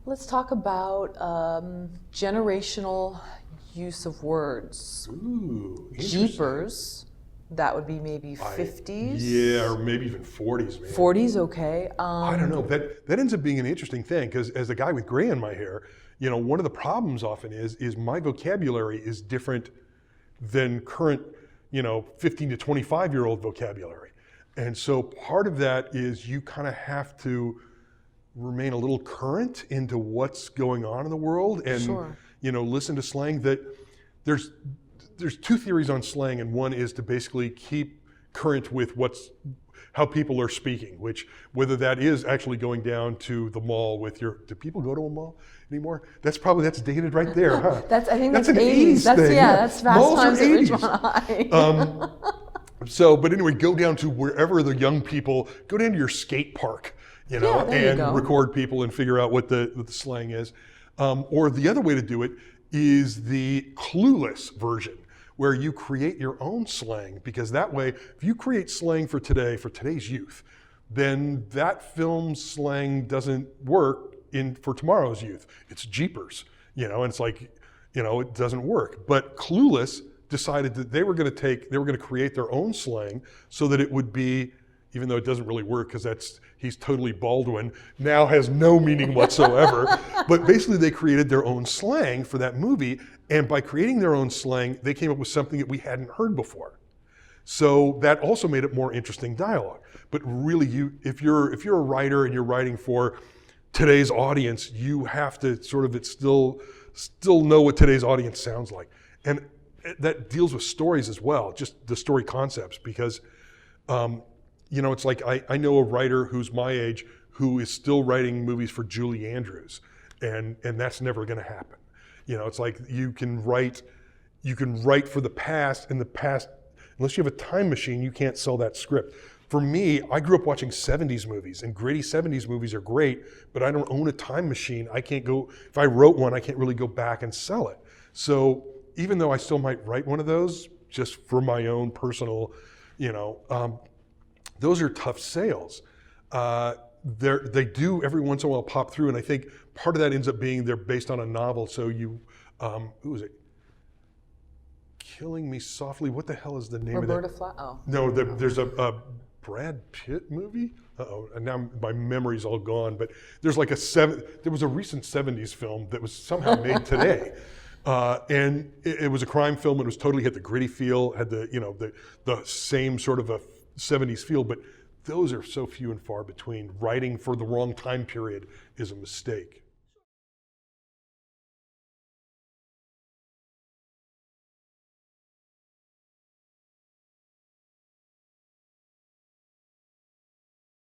Let's talk about generational use of words. Ooh, interesting. Jeepers, that would be maybe 50s? Yeah, or maybe even 40s, man. 40s, okay. I don't know. That ends up being an interesting thing because as a guy with gray in my hair, one of the problems often is my vocabulary is different than current, 15 to 25-year-old vocabulary. And so part of that is you kind of have to remain a little current into what's going on in the world and Sure. Listen to slang. That there's two theories on slang, and one is to basically keep current with how people are speaking, which whether that is actually going down to the mall with do people go to a mall anymore? That's dated right there, huh? I think that's an 80s. thing. That's Fast Malls Times are at 80s. Ridgemont High. But anyway, go down to wherever the young people, go down to your skate park, there you and go. record people and figure out what the slang is. Or the other way to do it is the clueless version, where you create your own slang, because that way, if you create slang for today's youth, then that film's slang doesn't work for tomorrow's youth. It's jeepers, and it's like, it doesn't work. But Clueless decided that they were going to create their own slang so that it would be, even though it doesn't really work because he's totally Baldwin, now has no meaning whatsoever. But basically they created their own slang for that movie. And by creating their own slang, they came up with something that we hadn't heard before. So that also made it more interesting dialogue. But really, if you're a writer and you're writing for today's audience, you have to still know what today's audience sounds like. And that deals with stories as well, just the story concepts, because it's like I know a writer who's my age who is still writing movies for Julie Andrews, and that's never going to happen. It's like you can write for the past, and the past, unless you have a time machine, you can't sell that script. For me, I grew up watching 70s movies, and gritty 70s movies are great, but I don't own a time machine. I can't go, if I wrote one, I can't really go back and sell it. So even though I still might write one of those, just for my own personal, those are tough sales. They do every once in a while pop through, and I think part of that ends up being they're based on a novel. So who is it? Killing Me Softly. What the hell is the name Roberta of that? Flack. Oh. No, there's a Brad Pitt movie. And now my memory's all gone. But there's like there was a recent 70s film that was somehow made today. And it was a crime film. It was totally had the gritty feel, had the same sort of a 70s feel, but those are so few and far between. Writing for the wrong time period is a mistake.